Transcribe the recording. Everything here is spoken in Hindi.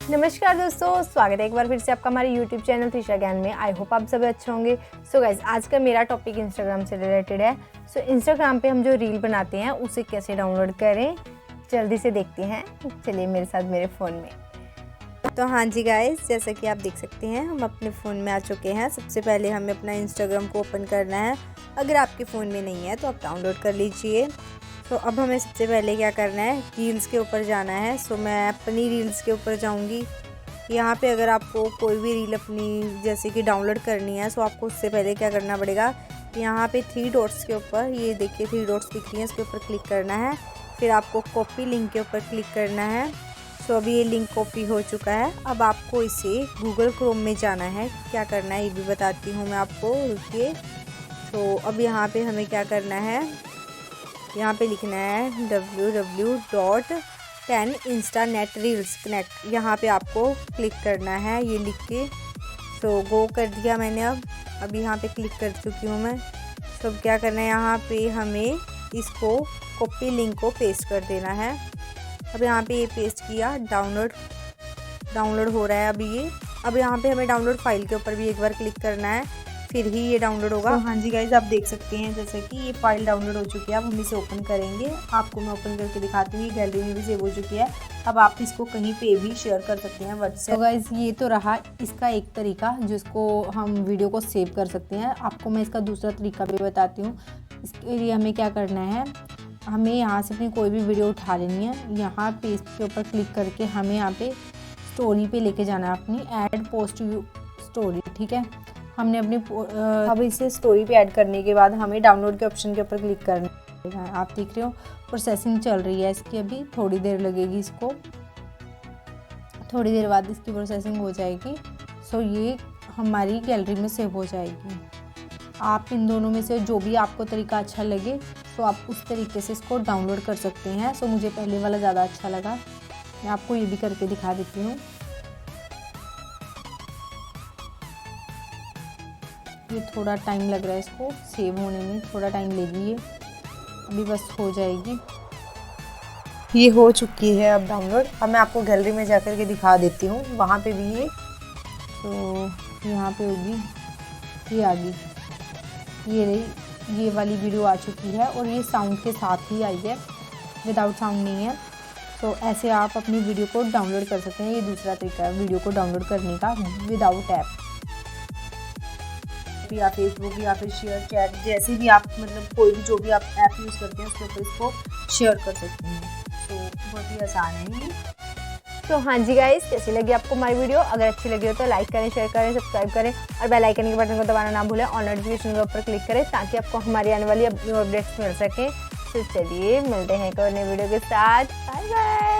नमस्कार दोस्तों, स्वागत है एक बार फिर से आपका हमारे YouTube चैनल त्रिशाग्यान में। आई होप आप सभी अच्छे होंगे। सो गाइज, आज का मेरा टॉपिक इंस्टाग्राम से रिलेटेड है। सो इंस्टाग्राम पे हम जो रील बनाते हैं उसे कैसे डाउनलोड करें, जल्दी से देखते हैं। चलिए मेरे साथ मेरे फ़ोन में। तो हाँ जी गाइज, जैसा कि आप देख सकते हैं हम अपने फ़ोन में आ चुके हैं। सबसे पहले हमें अपना इंस्टाग्राम को ओपन करना है। अगर आपके फ़ोन में नहीं है तो आप डाउनलोड कर लीजिए। तो अब हमें सबसे पहले क्या करना है, रील्स के ऊपर जाना है। सो मैं अपनी रील्स के ऊपर जाऊंगी। यहाँ पे अगर आपको कोई भी रील अपनी जैसे कि डाउनलोड करनी है, सो आपको उससे पहले क्या करना पड़ेगा, यहाँ पे 3 डॉट्स के ऊपर, ये देखिए 3 डॉट्स दिख रही हैं, इसके ऊपर क्लिक करना है। फिर आपको कॉपी लिंक के ऊपर क्लिक करना है। सो अभी ये लिंक कॉपी हो चुका है। अब आपको इसे गूगल क्रोम में जाना है। क्या करना है ये भी बताती हूँ मैं आपको, रुकिए। तो अब यहाँ पे हमें क्या करना है, यहाँ पे लिखना है www.10instaNetReels Connect। यहाँ पे आपको क्लिक करना है, ये लिख के। तो गो कर दिया मैंने। अब यहाँ पे क्लिक कर चुकी हूँ मैं। तो अब क्या करना है, यहाँ पे हमें इसको कॉपी लिंक को पेस्ट कर देना है। अब यहाँ पे ये पेस्ट किया, डाउनलोड हो रहा है अभी ये। अब यहाँ पे हमें डाउनलोड फाइल के ऊपर भी एक बार क्लिक करना है, फिर ही ये डाउनलोड होगा। तो हाँ जी गाइज, आप देख सकते हैं जैसे कि ये फाइल डाउनलोड हो चुकी है। अब हम इसे ओपन करेंगे, आपको मैं ओपन करके दिखाती हूँ। गैलरी में भी सेव हो चुकी है। अब आप इसको कहीं पे भी शेयर कर सकते हैं, व्हाट्सएप। तो गाइज, ये तो रहा इसका एक तरीका जिसको हम वीडियो को सेव कर सकते हैं। आपको मैं इसका दूसरा तरीका भी बताती हूँ। इसके लिए हमें क्या करना है, हमें यहाँ से अपनी कोई भी वीडियो उठा लेनी है। यहाँ पे इसके ऊपर क्लिक करके हमें यहाँ पे स्टोरी पे लेके जाना है, अपनी ऐड पोस्ट यू स्टोरी, ठीक है। हमने अपनी अब इसे स्टोरी पे ऐड करने के बाद हमें डाउनलोड के ऑप्शन के ऊपर क्लिक करना है। आप देख रहे हो प्रोसेसिंग चल रही है इसकी, अभी थोड़ी देर लगेगी इसको। थोड़ी देर बाद इसकी प्रोसेसिंग हो जाएगी। सो ये हमारी गैलरी में सेव हो जाएगी। आप इन दोनों में से जो भी आपको तरीका अच्छा लगे, तो आप उस तरीके से इसको डाउनलोड कर सकते हैं। सो मुझे पहले वाला ज़्यादा अच्छा लगा। मैं आपको ये भी करके दिखा देती हूँ। ये थोड़ा टाइम लग रहा है, इसको सेव होने में थोड़ा टाइम लेगी ये। अभी बस हो जाएगी। ये हो चुकी है अब डाउनलोड। अब मैं आपको गैलरी में जाकर के दिखा देती हूँ, वहाँ पे भी ये। तो यहाँ पे होगी, ये आ गई, ये रही, ये वाली वीडियो आ चुकी है। और ये साउंड के साथ ही आई है, विदाउट साउंड नहीं है। तो ऐसे आप अपनी वीडियो को डाउनलोड कर सकते हैं। ये दूसरा तरीका है वीडियो को डाउनलोड करने का विदाउट ऐप, या फेसबुक या फिर शेयर चैट, जैसे भी आप मतलब कोई भी जो भी आप ऐप यूज़ करते हैं उसके ऊपर इसको शेयर कर सकते हैं। तो बहुत ही आसान है ये। तो हाँ जी गाइस, कैसी लगी आपको हमारी वीडियो? अगर अच्छी लगी हो तो लाइक करें, शेयर करें, सब्सक्राइब करें और बेल आइकन के बटन को दबाना ना भूलें। ऑल नोटिफिकेशन के ऊपर क्लिक करें ताकि आपको हमारी आने वाली न्यू अपडेट्स मिल सकें। तो चलिए मिलते हैं एक और नई वीडियो के साथ। Bye bye.